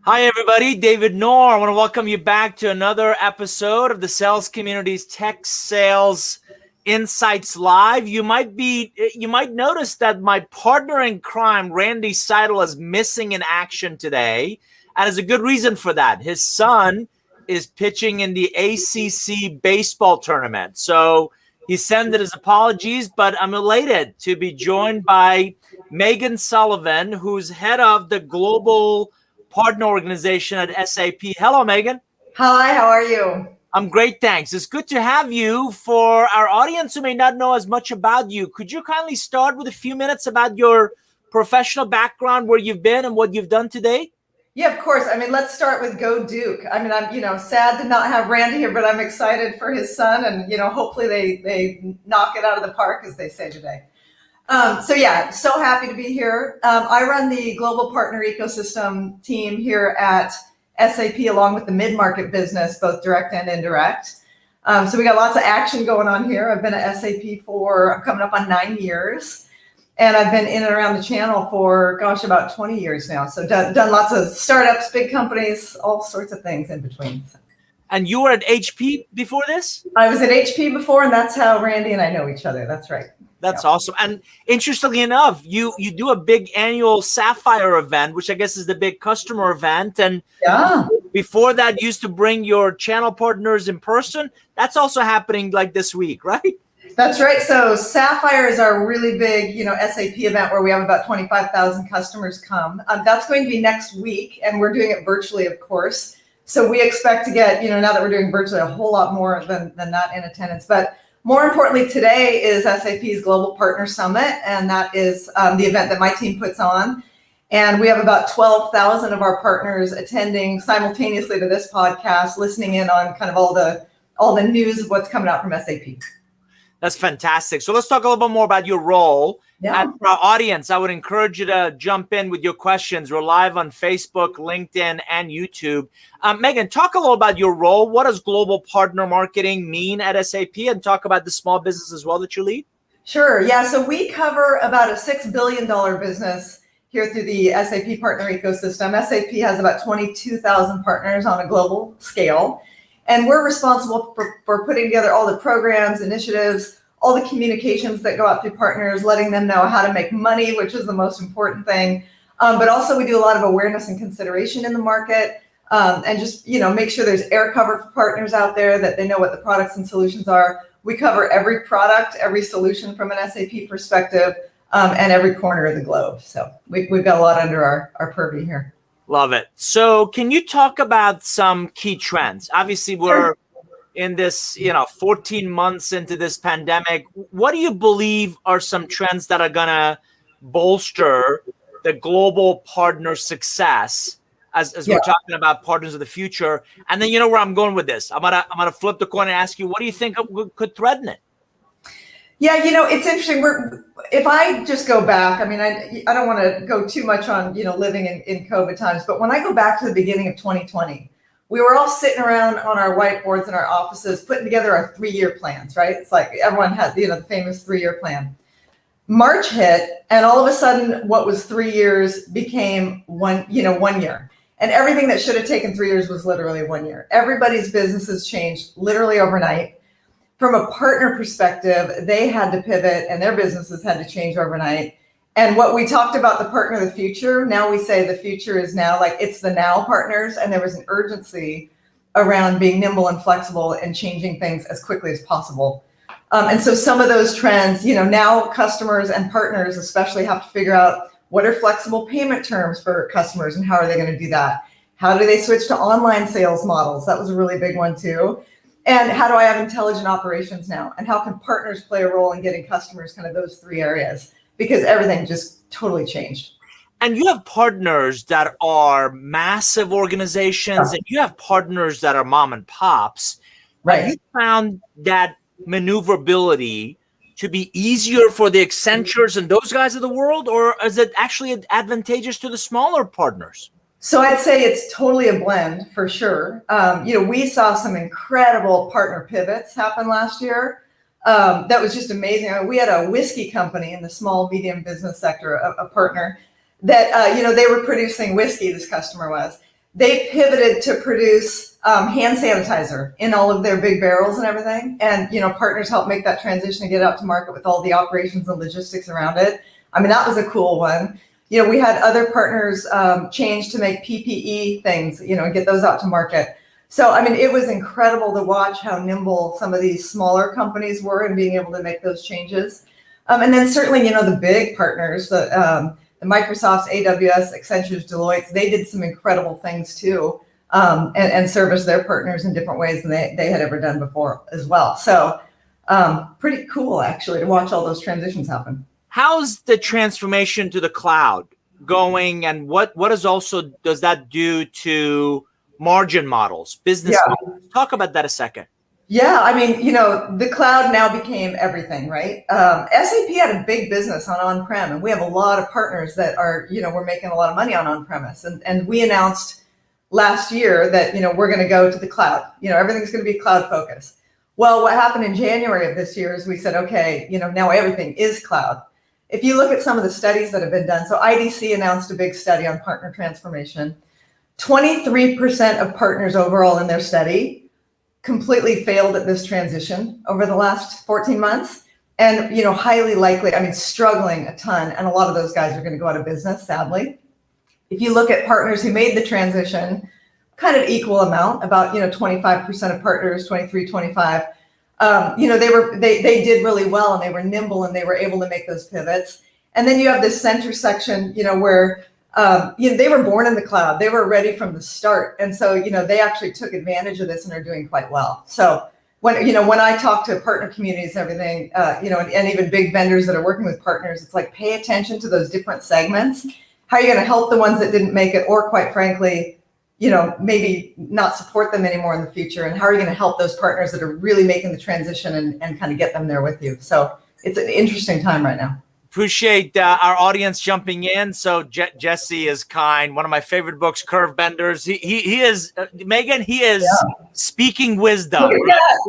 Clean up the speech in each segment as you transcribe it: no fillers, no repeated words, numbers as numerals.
Hi, everybody. David Nour. I want to welcome you back to another episode of the Sales Community's Tech Sales Insights Live. You might notice that my partner in crime, Randy Seidl, is missing in action today, and there's a good reason for that. His son is pitching in the ACC baseball tournament, so he sent his apologies. But I'm elated to be joined by Meaghan Sullivan, who's head of the global partner organization at SAP. Hello, Meaghan. Hi, how are you? I'm great, thanks. It's good to have you. For our audience who may not know as much about you, could you kindly start with a few minutes about your professional background, where you've been and what you've done today? Yeah, of course. Let's start with Go Duke. I'm, sad to not have Randy here, but I'm excited for his son, and hopefully they knock it out of the park, as they say today. So happy to be here. I run the global partner ecosystem team here at SAP, along with the mid-market business, both direct and indirect. So we got lots of action going on here. I've been at SAP for coming up on 9 years, and I've been in and around the channel for, about 20 years now. So done lots of startups, big companies, all sorts of things in between. And you were at HP before this? I was at HP before, and that's how Randy and I know each other. That's right. That's awesome. And interestingly enough, you do a big annual Sapphire event, which I guess is the big customer event. And before that, you used to bring your channel partners in person. That's also happening like this week, right? That's right. So Sapphire is our really big, SAP event where we have about 25,000 customers come. That's going to be next week, and we're doing it virtually, of course. So we expect to get, now that we're doing virtually, a whole lot more than that in attendance. But more importantly, today is SAP's Global Partner Summit, and that is the event that my team puts on. And we have about 12,000 of our partners attending simultaneously to this podcast, listening in on kind of all the news of what's coming out from SAP. That's fantastic. So let's talk a little bit more about your role. Yeah. And for our audience, I would encourage you to jump in with your questions. We're live on Facebook, LinkedIn, and YouTube. Meaghan, talk a little about your role. What does global partner marketing mean at SAP? And talk about the small business as well that you lead. Sure. Yeah. So we cover about a $6 billion business here through the SAP partner ecosystem. SAP has about 22,000 partners on a global scale. And we're responsible for putting together all the programs, initiatives, all the communications that go out through partners, letting them know how to make money, which is the most important thing. But also we do a lot of awareness and consideration in the market, and just, make sure there's air cover for partners out there, that they know what the products and solutions are. We cover every product, every solution from an SAP perspective, and every corner of the globe. So we've got a lot under our purview here. Love it. So can you talk about some key trends? Obviously, we're in this, 14 months into this pandemic. What do you believe are some trends that are going to bolster the global partner success as we're talking about partners of the future? And then you know where I'm going with this. I'm gonna flip the coin and ask you, what do you think could threaten it? Yeah, it's interesting. If I just go back, I don't want to go too much on, living in COVID times, but when I go back to the beginning of 2020, we were all sitting around on our whiteboards in our offices, putting together our 3-year plans, right? It's like everyone has, the famous 3-year plan. March hit, and all of a sudden what was 3 years became 1 year. And everything that should have taken 3 years was literally 1 year. Everybody's businesses changed literally overnight. From a partner perspective, they had to pivot and their businesses had to change overnight. And what we talked about, the partner of the future, now we say the future is now, like it's the now partners. And there was an urgency around being nimble and flexible and changing things as quickly as possible. And so some of those trends, now customers and partners especially have to figure out what are flexible payment terms for customers and how are they going to do that? How do they switch to online sales models? That was a really big one too. And how do I have intelligent operations now? And how can partners play a role in getting customers, kind of those 3 areas? Because everything just totally changed. And you have partners that are massive organizations, and you have partners that are mom and pops. Right. Have you found that maneuverability to be easier for the Accentures and those guys of the world, or is it actually advantageous to the smaller partners? So I'd say it's totally a blend for sure. We saw some incredible partner pivots happen last year. That was just amazing. We had a whiskey company in the small, medium business sector, a partner that, they were producing whiskey, this customer was. they pivoted to produce hand sanitizer in all of their big barrels and everything. And, partners helped make that transition and get it out to market with all the operations and logistics around it. I mean, that was a cool one. We had other partners change to make PPE things, and get those out to market. So, I mean, it was incredible to watch how nimble some of these smaller companies were in being able to make those changes. And then certainly, the big partners, the Microsoft's, AWS, Accenture's, Deloitte's, they did some incredible things too, and serviced their partners in different ways than they had ever done before as well. So pretty cool, actually, to watch all those transitions happen. How's the transformation to the cloud going, and what does that do to margin models, business models? Talk about that a second. Yeah, I mean, the cloud now became everything, right? SAP had a big business on-prem, and we have a lot of partners that are, we're making a lot of money on-premise. And we announced last year that, we're going to go to the cloud. Everything's going to be cloud focused. Well, what happened in January of this year is we said, okay, now everything is cloud. If you look at some of the studies that have been done, so IDC announced a big study on partner transformation. 23% of partners overall in their study completely failed at this transition over the last 14 months. And, highly likely, struggling a ton. And a lot of those guys are going to go out of business, sadly. If you look at partners who made the transition, kind of equal amount, about, 25% of partners, 23, 25, they did really well, and they were nimble, and they were able to make those pivots. And then you have this center section, where they were born in the cloud. They were ready from the start. And so, they actually took advantage of this and are doing quite well. So when I talk to partner communities and everything, and even big vendors that are working with partners, it's like, pay attention to those different segments. How are you going to help the ones that didn't make it, or quite frankly, maybe not support them anymore in the future? And how are you going to help those partners that are really making the transition and kind of get them there with you? So it's an interesting time right now. Appreciate our audience jumping in. So Jesse is kind. One of my favorite books, Curve Benders. He is Meaghan. He is speaking wisdom.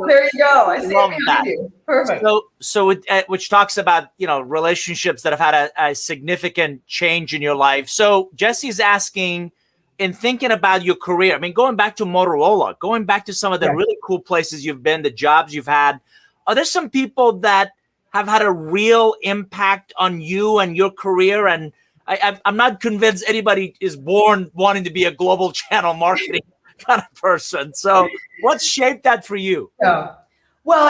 There you go. I love that. You. Perfect. So which talks about relationships that have had a significant change in your life. So Jesse's asking, in thinking about your career, going back to Motorola, going back to some of the really cool places you've been, the jobs you've had, are there some people that have had a real impact on you and your career? And I'm not convinced anybody is born wanting to be a global channel marketing kind of person. So what's shaped that for you? Yeah. Well,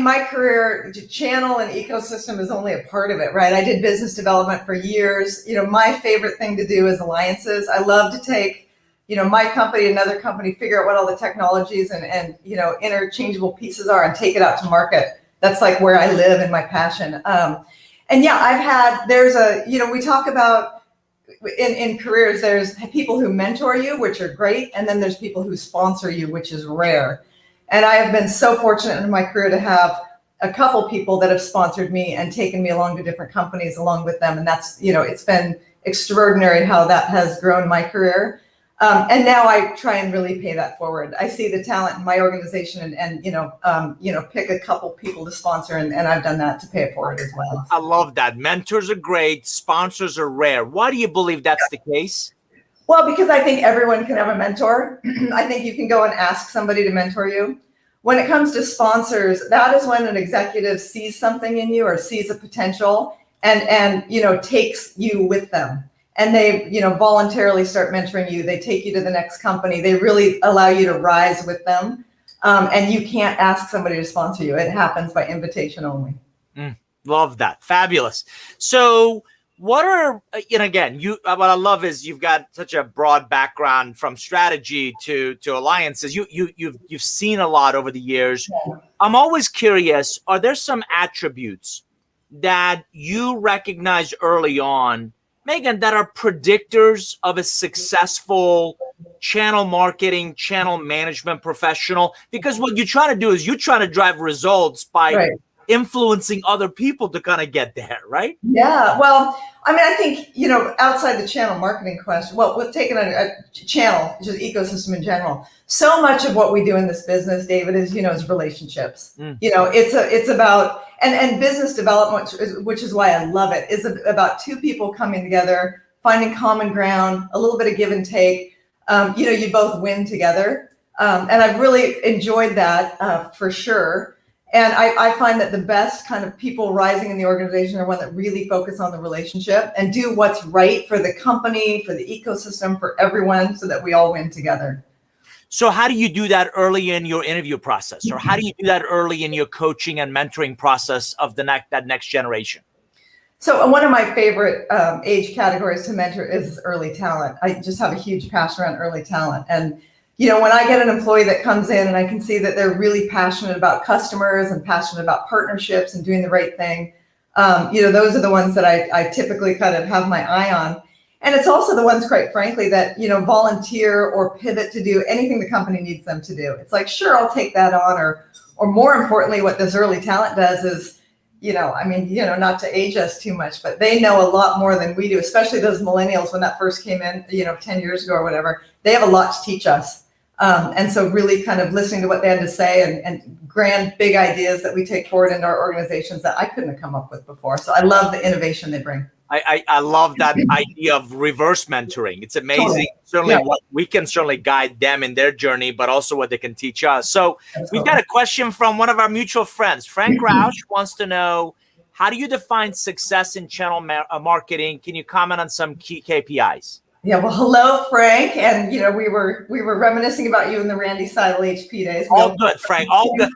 my career, channel and ecosystem is only a part of it, right? I did business development for years. My favorite thing to do is alliances. I love to take, my company, another company, figure out what all the technologies and interchangeable pieces are and take it out to market. That's like where I live and my passion. We talk about in careers, there's people who mentor you, which are great. And then there's people who sponsor you, which is rare. And I have been so fortunate in my career to have a couple people that have sponsored me and taken me along to different companies along with them. And that's, it's been extraordinary how that has grown my career. And now I try and really pay that forward. I see the talent in my organization and pick a couple people to sponsor, and I've done that to pay it forward as well. I love that. Mentors are great. Sponsors are rare. Why do you believe that's the case? Well, because I think everyone can have a mentor. I think you can go and ask somebody to mentor you. When it comes to sponsors, that is when an executive sees something in you or sees a potential and takes you with them. And they, voluntarily start mentoring you. They take you to the next company. They really allow you to rise with them. And you can't ask somebody to sponsor you. It happens by invitation only. Love that. Fabulous. So what are, again, what I love is you've got such a broad background from strategy to alliances. You've seen a lot over the years. Yeah. I'm always curious, are there some attributes that you recognize early on, Meaghan, that are predictors of a successful channel marketing, channel management professional? Because what you're trying to do is you're trying to drive results by influencing other people to kind of get there, right? Yeah. Well, I think, outside the channel marketing question, we've taken a channel, just ecosystem in general. So much of what we do in this business, David, is relationships. It's about, and business development, which is why I love it, is about two people coming together, finding common ground, a little bit of give and take, You both win together. And I've really enjoyed that for sure. And I find that the best kind of people rising in the organization are one that really focus on the relationship and do what's right for the company, for the ecosystem, for everyone, so that we all win together. So how do you do that early in your interview process? Or how do you do that early in your coaching and mentoring process of that next generation? So one of my favorite age categories to mentor is early talent. I just have a huge passion around early talent. And when I get an employee that comes in and I can see that they're really passionate about customers and passionate about partnerships and doing the right thing, those are the ones that I typically kind of have my eye on. And it's also the ones, quite frankly, that, volunteer or pivot to do anything the company needs them to do. It's like, sure, I'll take that on. Or more importantly, what this early talent does is, not to age us too much, but they know a lot more than we do, especially those millennials when that first came in, 10 years ago or whatever. They have a lot to teach us. And so really kind of listening to what they had to say and grand, big ideas that we take forward into our organizations that I couldn't have come up with before. So I love the innovation they bring. I love that idea of reverse mentoring. It's amazing. Totally. Certainly, what we can certainly guide them in their journey, but also what they can teach us. So we've got a question from one of our mutual friends. Frank Roush wants to know, how do you define success in channel marketing? Can you comment on some key KPIs? Yeah, well, hello, Frank. And we were reminiscing about you in the Randy Seidl HP days. All good, Frank. All good.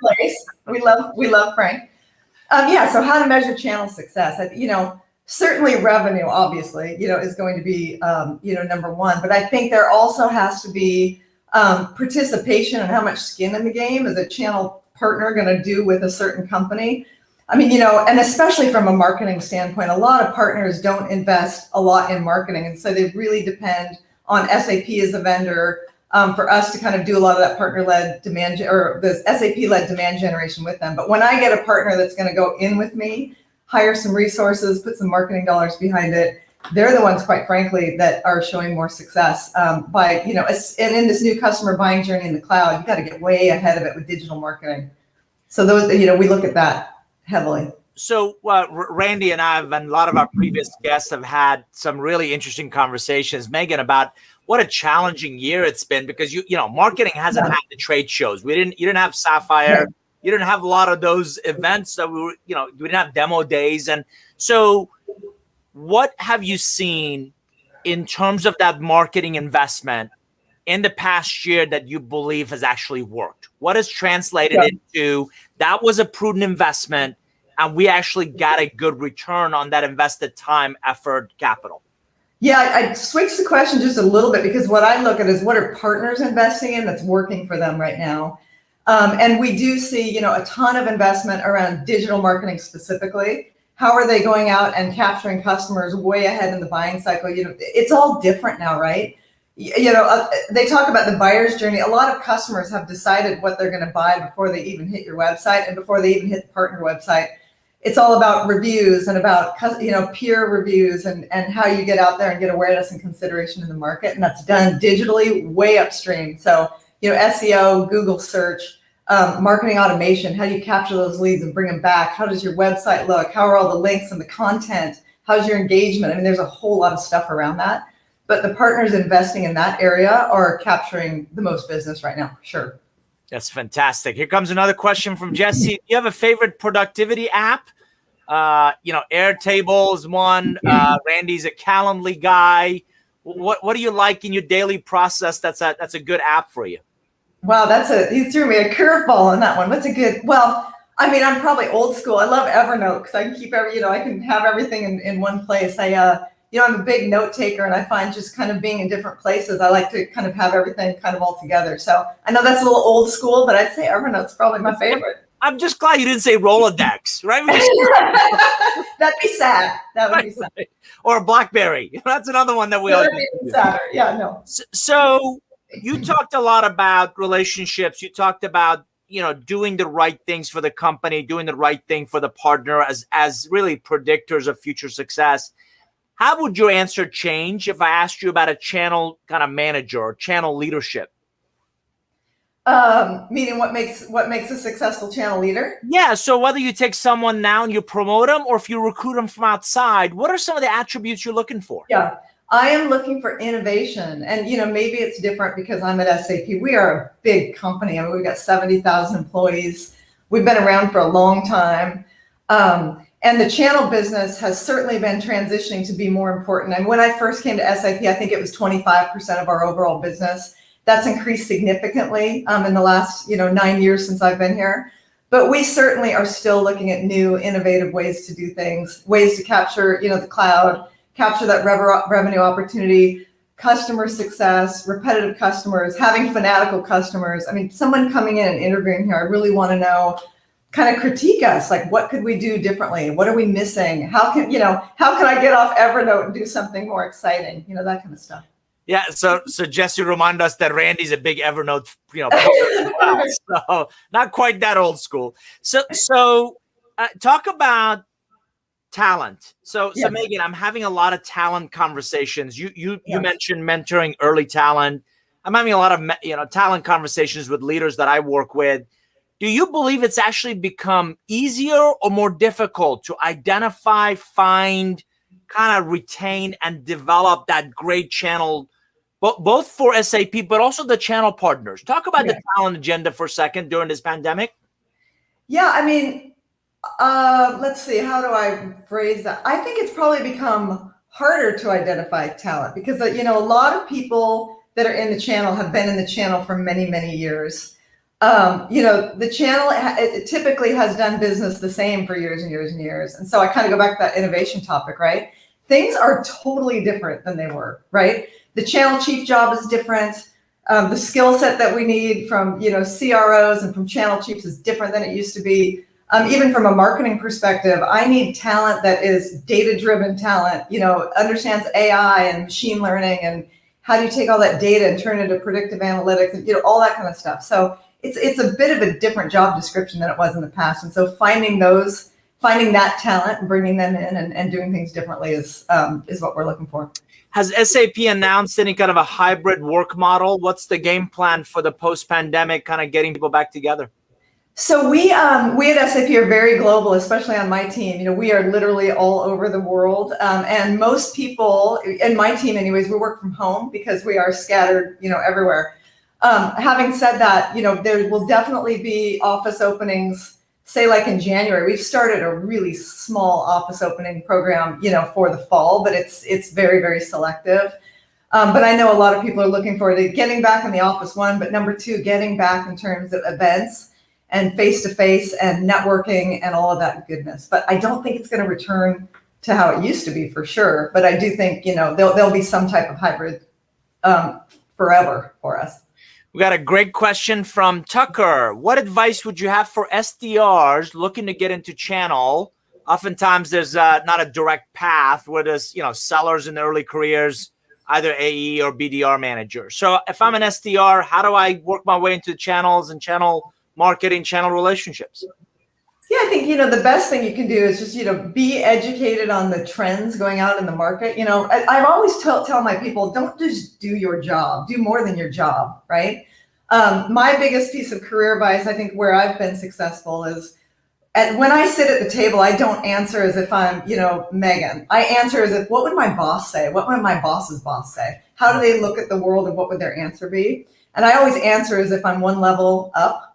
We love Frank. So how to measure channel success? Certainly revenue, obviously, is going to be, number one. But I think there also has to be participation and how much skin in the game is a channel partner going to do with a certain company. And especially from a marketing standpoint, a lot of partners don't invest a lot in marketing. And so they really depend on SAP as a vendor for us to kind of do a lot of that partner-led demand or the SAP-led demand generation with them. But when I get a partner that's going to go in with me, hire some resources, put some marketing dollars behind it, they're the ones, quite frankly, that are showing more success by, and in this new customer buying journey in the cloud, you got to get way ahead of it with digital marketing. So those, we look at that heavily. So Randy and I and a lot of our previous guests have had some really interesting conversations, Meaghan, about what a challenging year it's been because marketing hasn't had the trade shows. You didn't have Sapphire. Yeah. You didn't have a lot of those events that we didn't have demo days. And so what have you seen in terms of that marketing investment in the past year that you believe has actually worked? What has translated into that was a prudent investment and we actually got a good return on that invested time, effort, capital? Yeah, I switched the question just a little bit because what I look at is what are partners investing in that's working for them right now. And we do see, a ton of investment around digital marketing specifically. How are they going out and capturing customers way ahead in the buying cycle? It's all different now, right? They talk about the buyer's journey. A lot of customers have decided what they're going to buy before they even hit your website and before they even hit the partner website. It's all about reviews and about, peer reviews and how you get out there and get awareness and consideration in the market. And that's done digitally way upstream. So, SEO, Google search, marketing automation, how do you capture those leads and bring them back? How does your website look? How are all the links and the content? How's your engagement? There's a whole lot of stuff around that. But the partners investing in that area are capturing the most business right now, for sure. That's fantastic. Here comes another question from Jesse. Do you have a favorite productivity app? Airtable is one. Randy's a Calendly guy. What do you like in your daily process that's a good app for you? Wow, you threw me a curveball on that one. What's a good, I'm probably old school. I love Evernote because I can keep I can have everything in one place. I'm a big note taker and I find just kind of being in different places, I like to kind of have everything kind of all together. So I know that's a little old school, but I'd say Evernote's probably my favorite. I'm just glad you didn't say Rolodex, right? That'd be sad. That would be sad. Or BlackBerry. That's another one that we all do. Sadder. Yeah, no. So you talked a lot about relationships. You talked about, doing the right things for the company, doing the right thing for the partner as really predictors of future success. How would your answer change if I asked you about a channel kind of manager or channel leadership? Meaning what makes a successful channel leader? Yeah. So whether you take someone now and you promote them or if you recruit them from outside, what are some of the attributes you're looking for? Yeah. I am looking for innovation. And, maybe it's different because I'm at SAP. We are a big company. I mean, we've got 70,000 employees. We've been around for a long time. And the channel business has certainly been transitioning to be more important. And when I first came to SAP, I think it was 25% of our overall business. That's increased significantly in the last 9 years since I've been here. But we certainly are still looking at new, innovative ways to do things, ways to capture the cloud, capture that revenue opportunity, customer success, repetitive customers, having fanatical customers. I mean, someone coming in and interviewing here, I really want to know, kind of critique us, like what could we do differently? What are we missing? How can I get off Evernote and do something more exciting? That kind of stuff. Yeah, so Jesse, remind us that Randy's a big Evernote, so not quite that old school. So talk about talent. So Meaghan, I'm having a lot of talent conversations. You mentioned mentoring early talent. I'm having a lot of talent conversations with leaders that I work with. Do you believe it's actually become easier or more difficult to identify, find, kind of retain, and develop that great channel, both for SAP, but also the channel partners? Talk about the talent agenda for a second during this pandemic. Yeah, I mean, let's see, how do I phrase that? I think it's probably become harder to identify talent because, a lot of people that are in the channel have been in the channel for many, many years. The channel it typically has done business the same for years and years and years. And so I kind of go back to that innovation topic, right? Things are totally different than they were, right? The channel chief job is different. The skill set that we need from, CROs and from channel chiefs is different than it used to be. Even from a marketing perspective, I need talent that is data-driven talent, understands AI and machine learning and how do you take all that data and turn it into predictive analytics and, all that kind of stuff. So it's a bit of a different job description than it was in the past. And so finding that talent and bringing them in and doing things differently is what we're looking for. Has SAP announced any kind of a hybrid work model? What's the game plan for the post-pandemic kind of getting people back together? So we at SAP are very global, especially on my team. We are literally all over the world. And most people, in my team anyways, we work from home because we are scattered, everywhere. Having said that, there will definitely be office openings, say like in January. We've started a really small office opening program, for the fall, but it's very, very selective. But I know a lot of people are looking forward to getting back in the office, one, but number two, getting back in terms of events and face-to-face and networking and all of that goodness. But I don't think it's going to return to how it used to be for sure. But I do think, there'll be some type of hybrid forever for us. We got a great question from Tucker. What advice would you have for SDRs looking to get into channel? Oftentimes there's not a direct path where there's, sellers in the early careers, either AE or BDR manager. So if I'm an SDR, how do I work my way into channels and channel marketing, channel relationships? Yeah, I think, the best thing you can do is just, be educated on the trends going out in the market. I've always tell my people, don't just do your job, do more than your job, right? My biggest piece of career advice, I think where I've been successful is when I sit at the table, I don't answer as if I'm, Meaghan. I answer as if, what would my boss say? What would my boss's boss say? How do they look at the world and what would their answer be? And I always answer as if I'm one level up.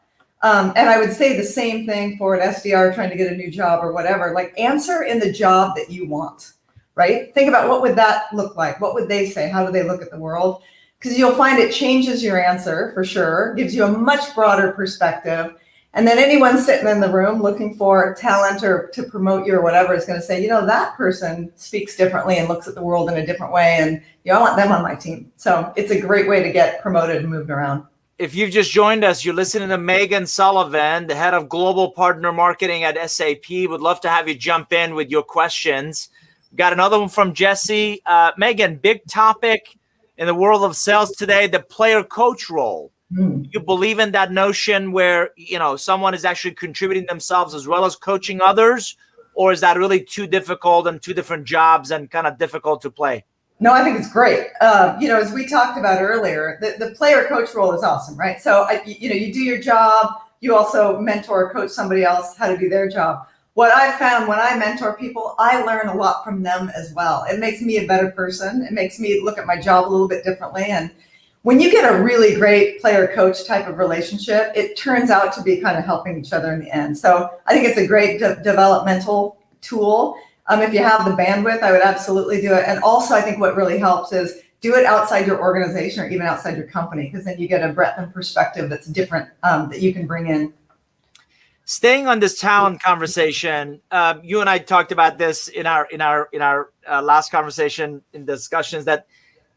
And I would say the same thing for an SDR trying to get a new job or whatever, like answer in the job that you want, right? Think about what would that look like? What would they say? How do they look at the world? Because you'll find it changes your answer for sure, gives you a much broader perspective. And then anyone sitting in the room looking for talent or to promote you or whatever is going to say, that person speaks differently and looks at the world in a different way. And I want them on my team. So it's a great way to get promoted and moved around. If you've just joined us, you're listening to Meaghan Sullivan, the head of global partner marketing at SAP. Would love to have you jump in with your questions. Got another one from Jesse. Meaghan, big topic in the world of sales today, the player coach role. You believe in that notion where, someone is actually contributing themselves as well as coaching others? Or is that really too difficult and two different jobs and kind of difficult to play? No, I think it's great. As we talked about earlier, the player coach role is awesome, right? So, you do your job, you also mentor or coach somebody else how to do their job. what I've found when I mentor people, I learn a lot from them as well. It makes me a better person. It makes me look at my job a little bit differently. And when you get a really great player-coach type of relationship, it turns out to be kind of helping each other in the end. So I think it's a great developmental tool. If you have the bandwidth, I would absolutely do it. And also, I think what really helps is do it outside your organization or even outside your company, because then you get a breadth and perspective that's different that you can bring in. Staying on this talent conversation, you and I talked about this in our last conversation in discussions that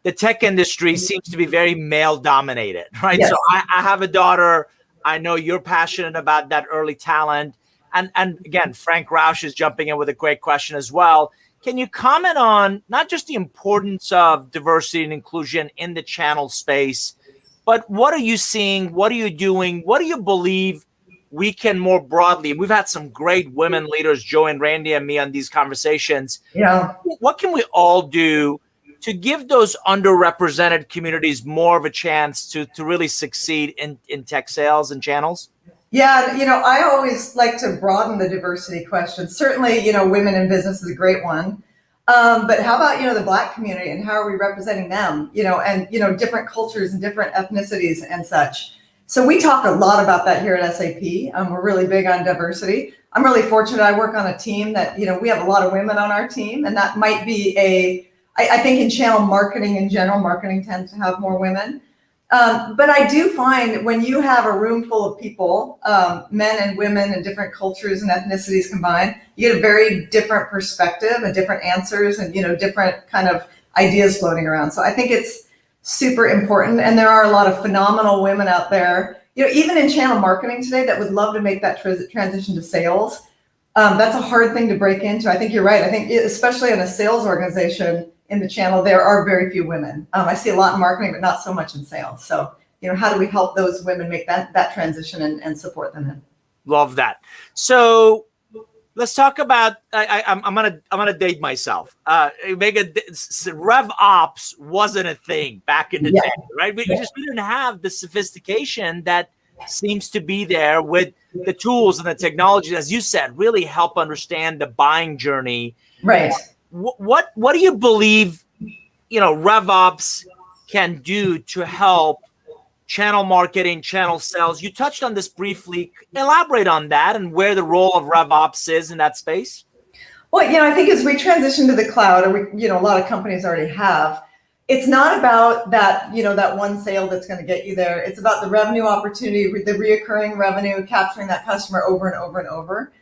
the tech industry seems to be very male dominated, right? Yes. So I have a daughter. I know you're passionate about that early talent. And again, Frank Roush is jumping in with a great question as well. Can you comment on not just the importance of diversity and inclusion in the channel space, but what are you seeing? What are you doing? What do you believe we can more broadly? We've had some great women leaders, Joe and Randy and me, on these conversations. Yeah. What can we all do to give those underrepresented communities more of a chance to really succeed in tech sales and channels? Yeah, I always like to broaden the diversity question. Certainly, women in business is a great one. But how about, the Black community, and how are we representing them, and, different cultures and different ethnicities and such. So we talk a lot about that here at SAP. We're really big on diversity. I'm really fortunate. I work on a team that, we have a lot of women on our team, and that might be I think in channel marketing in general, marketing tends to have more women. But I do find when you have a room full of people, men and women and different cultures and ethnicities combined, you get a very different perspective and different answers and, different kind of ideas floating around. So I think it's super important. And there are a lot of phenomenal women out there, even in channel marketing today, that would love to make that transition to sales. That's a hard thing to break into. I think you're right. I think especially in a sales organization, in the channel, there are very few women. I see a lot in marketing, but not so much in sales. So, how do we help those women make that transition and support them in? Love that. So let's talk about. I'm gonna date myself. RevOps wasn't a thing back in the day, right? We didn't have the sophistication that seems to be there with the tools and the technology, as you said, really help understand the buying journey. Right. What do you believe, RevOps can do to help channel marketing, channel sales? You touched on this briefly. Elaborate on that and where the role of RevOps is in that space. Well, I think as we transition to the cloud, and a lot of companies already have, it's not about that, that one sale that's going to get you there. It's about the revenue opportunity, the reoccurring revenue, capturing that customer over and over and over.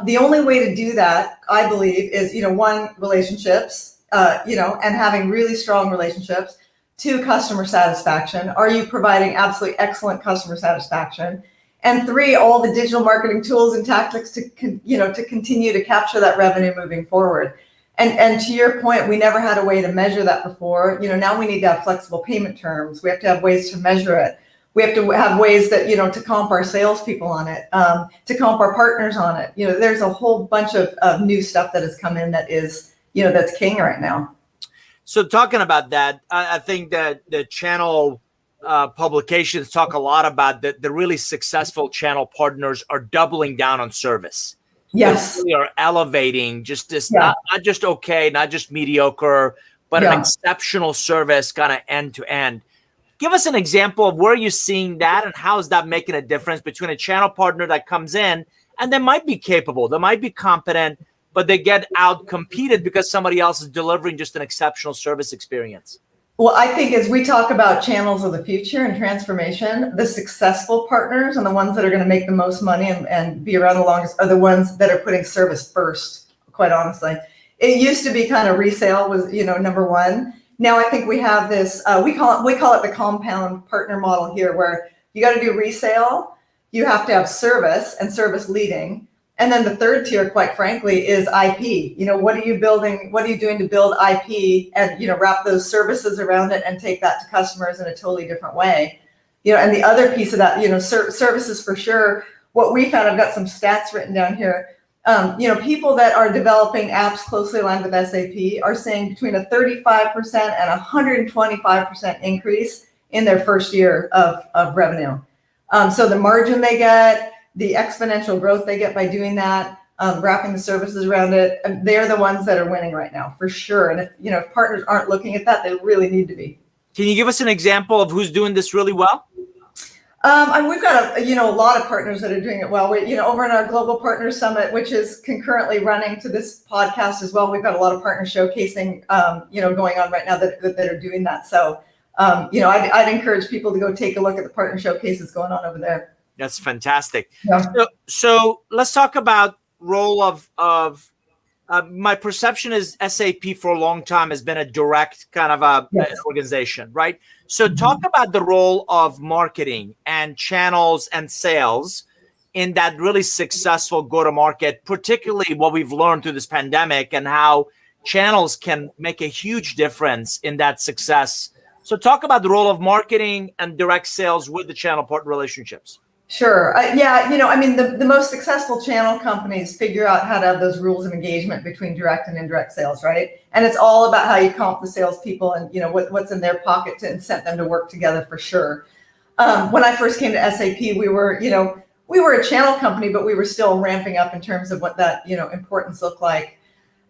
The only way to do that, I believe, is, one, relationships, and having really strong relationships. 2, customer satisfaction. Are you providing absolutely excellent customer satisfaction? And 3, all the digital marketing tools and tactics to continue to capture that revenue moving forward. And to your point, we never had a way to measure that before. Now we need to have flexible payment terms. We have to have ways to measure it. We have to have ways that, to comp our salespeople on it, to comp our partners on it. There's a whole bunch of new stuff that has come in that is, that's king right now. So talking about that, I think that the channel publications talk a lot about the really successful channel partners are doubling down on service. Yes. We are elevating just this, not just okay, not just mediocre, but an exceptional service kind of end to end. Give us an example of where you're seeing that and how is that making a difference between a channel partner that comes in and they might be capable, they might be competent, but they get out competed because somebody else is delivering just an exceptional service experience. Well, I think as we talk about channels of the future and transformation, the successful partners and the ones that are going to make the most money and be around the longest are the ones that are putting service first, quite honestly. It used to be kind of resale was, number one. Now I think we have this, we call it the compound partner model here, where you got to do resale, you have to have service and service leading. And then the third tier, quite frankly, is IP. What are you building? What are you doing to build IP and, wrap those services around it and take that to customers in a totally different way? And the other piece of that, services for sure. What we found, I've got some stats written down here. People that are developing apps closely aligned with SAP are seeing between a 35% and 125% increase in their first year of revenue. So the margin they get, the exponential growth they get by doing that, wrapping the services around it. And they're the ones that are winning right now, for sure. And if partners aren't looking at that, they really need to be. Can you give us an example of who's doing this really well? And we've got a lot of partners that are doing it well. We, over in our Global Partner Summit, which is concurrently running to this podcast as well, we've got a lot of partner showcasing, going on right now that are doing that. So, I'd encourage people to go take a look at the partner showcases going on over there. That's fantastic. Yeah. So let's talk about role of my perception is SAP for a long time has been a direct kind of organization, right? So talk about the role of marketing and channels and sales in that really successful go-to-market, particularly what we've learned through this pandemic and how channels can make a huge difference in that success. So talk about the role of marketing and direct sales with the channel partner relationships. Sure. The most successful channel companies figure out how to have those rules of engagement between direct and indirect sales, right? And it's all about how you comp the salespeople and, what's in their pocket to incent them to work together, for sure. When I first came to SAP, we were a channel company, but we were still ramping up in terms of what that, importance looked like.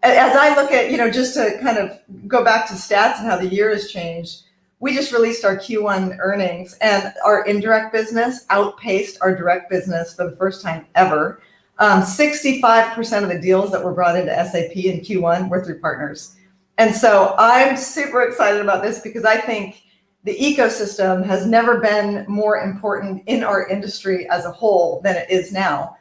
As I look at, just to kind of go back to stats and how the year has changed, we just released our Q1 earnings, and our indirect business outpaced our direct business for the first time ever. 65% of the deals that were brought into SAP in Q1 were through partners. And so I'm super excited about this because I think the ecosystem has never been more important in our industry as a whole than it is now.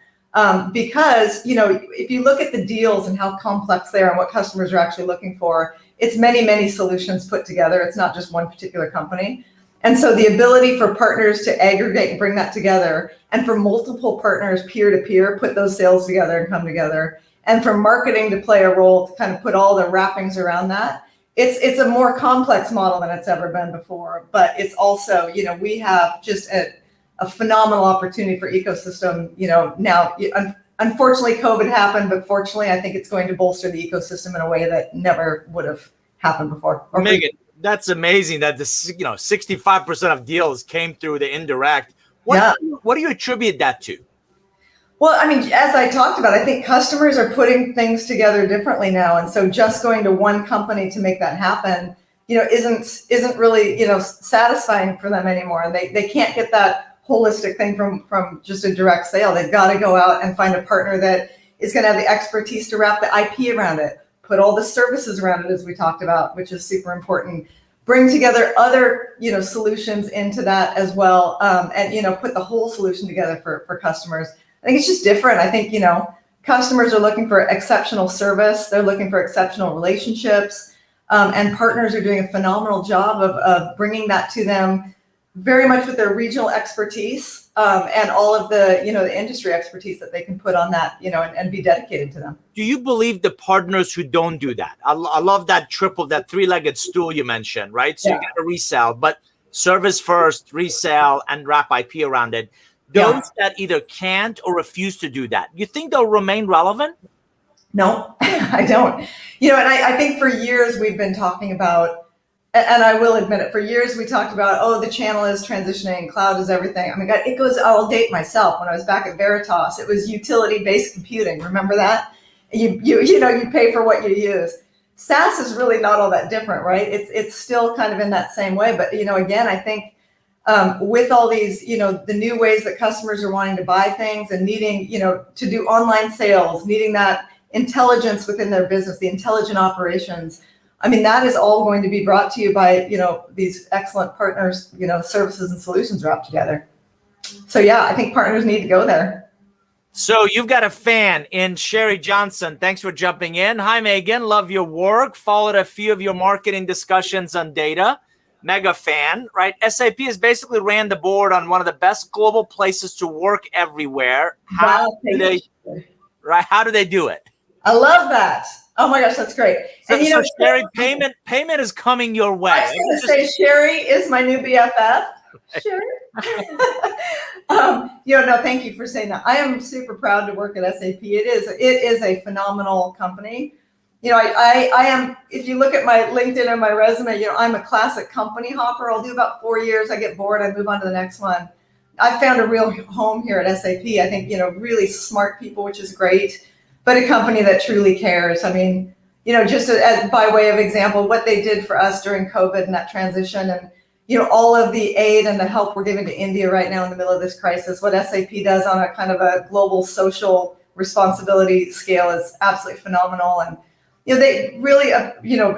Because, if you look at the deals and how complex they are and what customers are actually looking for, it's many, many solutions put together. It's not just one particular company. And so the ability for partners to aggregate and bring that together, and for multiple partners peer-to-peer put those sales together and come together, and for marketing to play a role to kind of put all the wrappings around that, it's a more complex model than it's ever been before. But it's also, we have just a phenomenal opportunity for ecosystem, now. Unfortunately, COVID happened, but fortunately, I think it's going to bolster the ecosystem in a way that never would have happened before. Meaghan, that's amazing that 65% of deals came through the indirect. What do you attribute that to? Well, as I talked about, I think customers are putting things together differently now, and so just going to one company to make that happen, isn't really satisfying for them anymore. And they can't get that holistic thing from just a direct sale. They've got to go out and find a partner that is going to have the expertise to wrap the IP around it, put all the services around it, as we talked about, which is super important. Bring together other, solutions into that as well, and put the whole solution together for customers. I think it's just different. I think customers are looking for exceptional service. They're looking for exceptional relationships, and partners are doing a phenomenal job of bringing that to them, very much with their regional expertise, and all of the, the industry expertise that they can put on that, and be dedicated to them. Do you believe the partners who don't do that? I love that three-legged stool you mentioned, right? So you got to resell, but service first, resell, and wrap IP around it. Those that either can't or refuse to do that, you think they'll remain relevant? No, I don't. And I think for years we've been talking about, and I will admit it, for years we talked about, the channel is transitioning, cloud is everything. It goes, I'll date myself. When I was back at Veritas, it was utility-based computing. Remember that? You pay for what you use. SaaS is really not all that different, right? It's still kind of in that same way. But, again, I think with all these, the new ways that customers are wanting to buy things and needing, to do online sales, needing that intelligence within their business, the intelligent operations, that is all going to be brought to you by, these excellent partners, services and solutions wrapped together. So, I think partners need to go there. So you've got a fan in Sherry Johnson. Thanks for jumping in. Hi, Meaghan. Love your work. Followed a few of your marketing discussions on data. Mega fan, right? SAP has basically ran the board on one of the best global places to work everywhere. How do they do it? I love that. Oh my gosh, that's great. And so Sherry, payment is coming your way. I was going to say Sherry is my new BFF. Sherry. No, thank you for saying that. I am super proud to work at SAP. It is a phenomenal company. I am, if you look at my LinkedIn and my resume, I'm a classic company hopper. I'll do about 4 years. I get bored. I move on to the next one. I found a real home here at SAP. I think, really smart people, which is great. but a company that truly cares. I mean, just by way of example, what they did for us during COVID and that transition, and all of the aid and the help we're giving to India right now in the middle of this crisis, what SAP does on a kind of a global social responsibility scale is absolutely phenomenal. And they really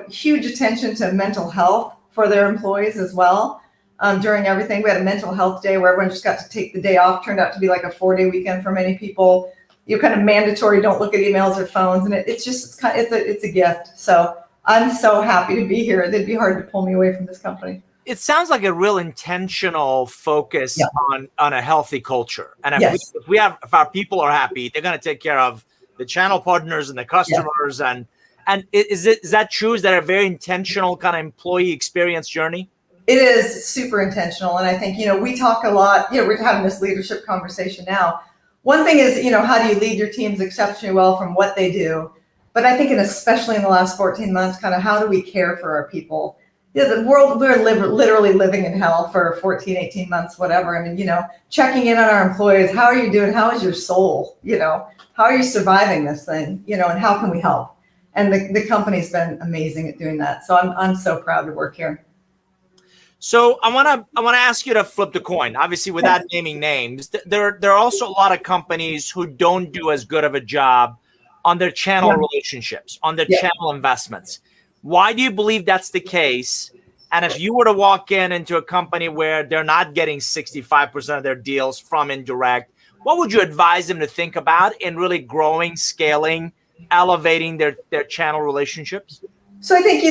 huge attention to mental health for their employees as well. During everything, we had a mental health day where everyone just got to take the day off. Turned out to be like a 4-day weekend for many people. Kind of mandatory, don't look at emails or phones, and it's a gift. So I'm so happy to be here. It'd be hard to pull me away from this company. It sounds like a real intentional focus on a healthy culture. And if our people are happy, they're going to take care of the channel partners and the customers. And is that true? Is that a very intentional kind of employee experience journey? It is super intentional. And I think, we talk a lot, we're having this leadership conversation now. One thing is, how do you lead your teams exceptionally well from what they do? But I think, and especially in the last 14 months, kind of how do we care for our people? The world, we're literally living in hell for 14, 18 months, whatever. I mean, checking in on our employees. How are you doing? How is your soul? How are you surviving this thing? And how can we help? And the company's been amazing at doing that. So I'm so proud to work here. So I want to ask you to flip the coin. Obviously, without naming names, there are also a lot of companies who don't do as good of a job on their channel relationships, on their channel investments. Why do you believe that's the case? And if you were to walk into a company where they're not getting 65% of their deals from indirect, what would you advise them to think about in really growing, scaling, elevating their channel relationships? So I think,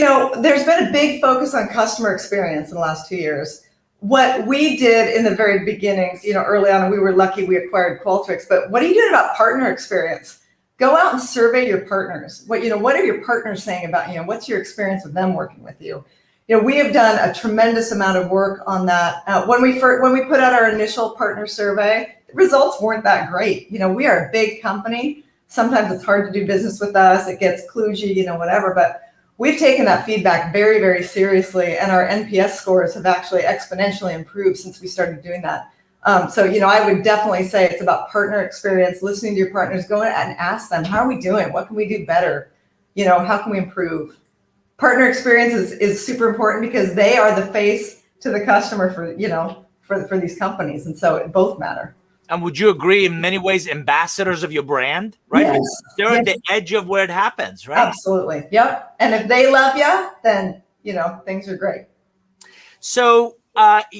there's been a big focus on customer experience in the last 2 years. What we did in the very beginnings, early on, we were lucky we acquired Qualtrics, but what are you doing about partner experience? Go out and survey your partners. What are your partners saying about you? What's your experience with them working with you? We have done a tremendous amount of work on that. When we put out our initial partner survey, the results weren't that great. We are a big company. Sometimes it's hard to do business with us. It gets kludgy, whatever, but we've taken that feedback very, very seriously, and our NPS scores have actually exponentially improved since we started doing that. So, I would definitely say it's about partner experience, listening to your partners, going and ask them, how are we doing? What can we do better? How can we improve? Partner experience is super important because they are the face to the customer for these companies. And so it both matter. And would you agree, in many ways, ambassadors of your brand, right? Yes. They're at the edge of where it happens, right? Absolutely. Yep. And if they love you, then, things are great. So,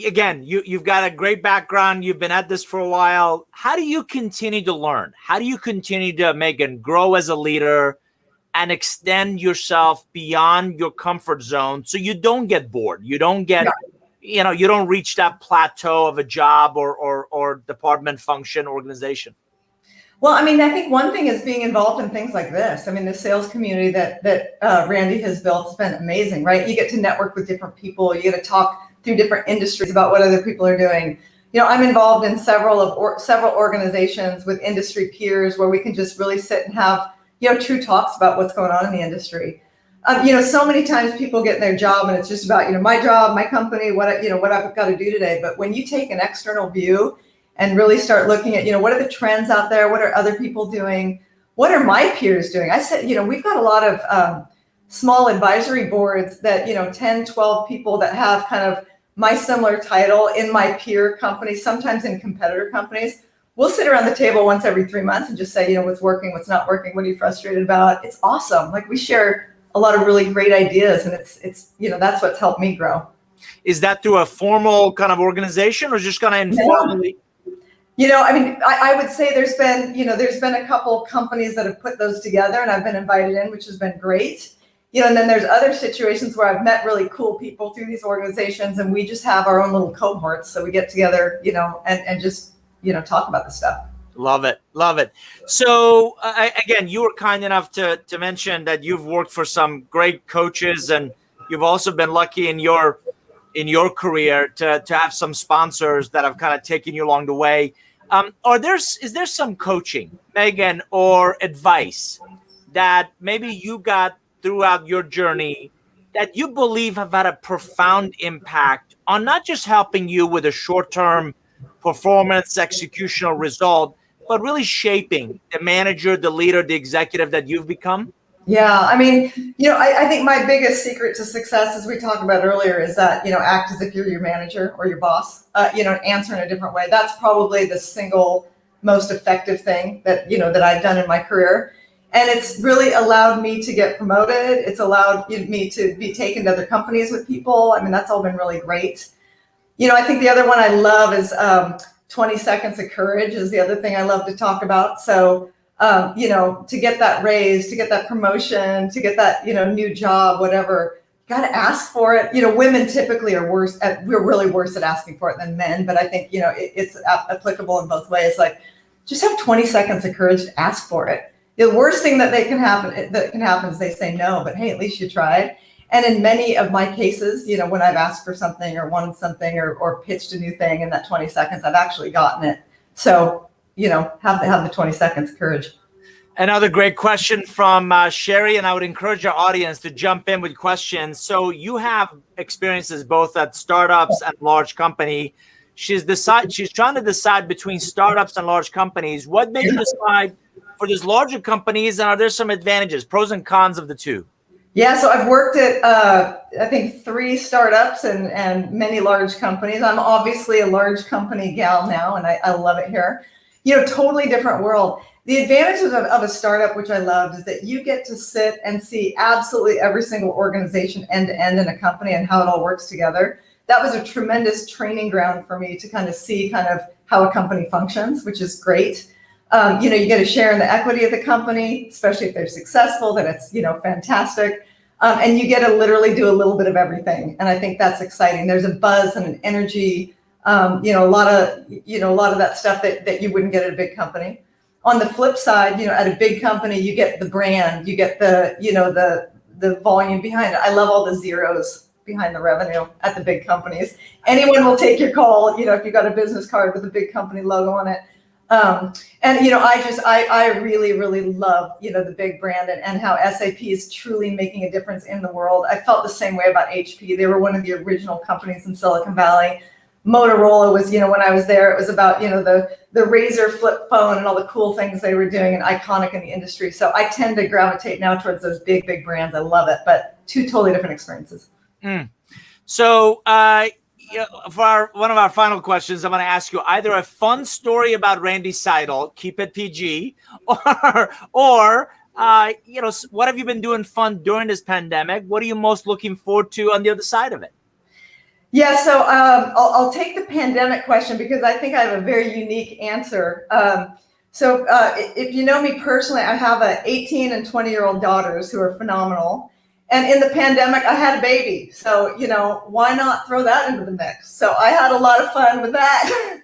again, you've got a great background. You've been at this for a while. How do you continue to learn? How do you continue to, Meaghan, grow as a leader and extend yourself beyond your comfort zone so you don't get bored? You don't get... you don't reach that plateau of a job or department, function, organization. Well, I mean, I think one thing is being involved in things like this. I mean, the sales community that Randy has built has been amazing, right? You get to network with different people. You get to talk through different industries about what other people are doing. I'm involved in several organizations with industry peers where we can just really sit and have, true talks about what's going on in the industry. So many times people get in their job and it's just about, my job, my company, what I've got to do today. But when you take an external view and really start looking at, what are the trends out there? What are other people doing? What are my peers doing? I said, we've got a lot of small advisory boards that, 10, 12 people that have kind of my similar title in my peer companies, sometimes in competitor companies. We'll sit around the table once every 3 months and just say, what's working, what's not working, what are you frustrated about? It's awesome. Like, we share a lot of really great ideas, and it's that's what's helped me grow. Is that through a formal kind of organization or just kind of informally? I would say there's been a couple companies that have put those together, and I've been invited in, which has been great. And then there's other situations where I've met really cool people through these organizations, and we just have our own little cohorts. So we get together, and just, talk about the stuff. Love it. Love it. So again, you were kind enough to mention that you've worked for some great coaches, and you've also been lucky in your career to have some sponsors that have kind of taken you along the way. Is there some coaching, Meaghan, or advice that maybe you got throughout your journey that you believe have had a profound impact on not just helping you with a short-term performance, executional result, but really shaping the manager, the leader, the executive that you've become? Yeah, I mean, I think my biggest secret to success, as we talked about earlier, is that, act as if you're your manager or your boss, answer in a different way. That's probably the single most effective thing that, that I've done in my career. And it's really allowed me to get promoted. It's allowed me to be taken to other companies with people. I mean, that's all been really great. I think the other one I love is 20 seconds of courage is the other thing I love to talk about. So, to get that raise, to get that promotion, to get that, new job, whatever, you got to ask for it. Women typically are we're really worse at asking for it than men, but I think, it's applicable in both ways. Like, just have 20 seconds of courage to ask for it. The worst thing that can happen is they say no, but hey, at least you tried. And in many of my cases, when I've asked for something or wanted something or pitched a new thing in that 20 seconds, I've actually gotten it. So, have the 20 seconds of courage. Another great question from Sherry, and I would encourage our audience to jump in with questions. So you have experiences both at startups and large company. She's trying to decide between startups and large companies. What made you decide for these larger companies, and are there some advantages, pros and cons of the two? Yeah, so I've worked at, I think 3 startups and many large companies. I'm obviously a large company gal now, and I love it here. Totally different world. The advantages of a startup, which I loved, is that you get to sit and see absolutely every single organization end to end in a company and how it all works together. That was a tremendous training ground for me to kind of see how a company functions, which is great. You get a share in the equity of the company, especially if they're successful, then it's, fantastic. And you get to literally do a little bit of everything. And I think that's exciting. There's a buzz and an energy, a lot of that stuff that you wouldn't get at a big company. On the flip side, at a big company, you get the brand, you get the volume behind it. I love all the zeros behind the revenue at the big companies. Anyone will take your call, if you got a business card with a big company logo on it. I really, really love, the big brand and how SAP is truly making a difference in the world. I felt the same way about HP. They were one of the original companies in Silicon Valley. Motorola was, when I was there, it was about, the Razr flip phone and all the cool things they were doing and iconic in the industry. So I tend to gravitate now towards those big, big brands. I love it, but 2 totally different experiences. So, for one of our final questions, I'm going to ask you either a fun story about Randy Seidl, keep it PG, or what have you been doing fun during this pandemic? What are you most looking forward to on the other side of it? Yeah, so I'll take the pandemic question because I think I have a very unique answer. So if you know me personally, I have 18 and 20-year-old daughters who are phenomenal. And in the pandemic, I had a baby. So, why not throw that into the mix? So I had a lot of fun with that.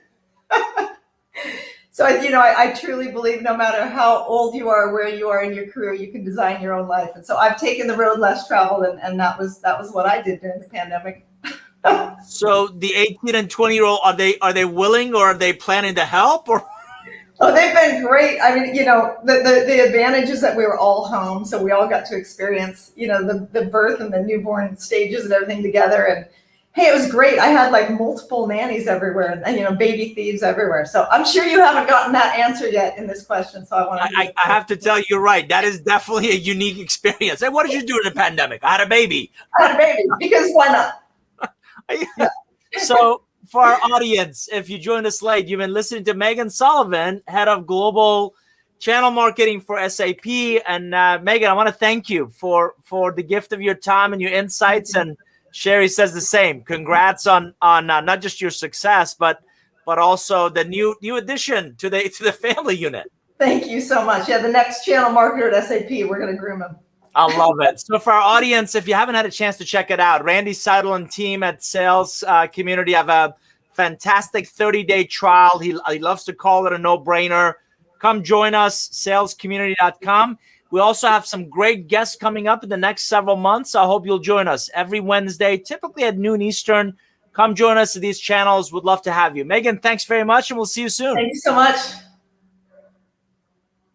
So, I truly believe no matter how old you are, where you are in your career, you can design your own life. And so I've taken the road less traveled, and that was what I did during the pandemic. So the 18 and 20-year-old, are they willing, or are they planning to help? Or oh, they've been great. I mean, the advantage is that we were all home, so we all got to experience, the birth and the newborn stages and everything together. And hey, it was great. I had like multiple nannies everywhere, and baby thieves everywhere. So I'm sure you haven't gotten that answer yet in this question. So I have to tell you, you're right. That is definitely a unique experience. Hey, what did you do in the pandemic? I had a baby. Because why not? Yeah. So for our audience, if you joined us late, you've been listening to Meaghan Sullivan, head of global channel marketing for SAP. And Meaghan, I want to thank you for the gift of your time and your insights. And Sherry says the same. Congrats on not just your success, but also the new addition to the family unit. Thank you so much. Yeah, the next channel marketer at SAP, we're going to groom him. I love it. So for our audience, if you haven't had a chance to check it out, Randy Seidl and team at Sales Community have a fantastic 30-day trial. He loves to call it a no-brainer. Come join us, salescommunity.com. We also have some great guests coming up in the next several months. I hope you'll join us every Wednesday, typically at noon Eastern. Come join us at these channels. We'd love to have you. Meaghan, thanks very much, and we'll see you soon. Thank you so much.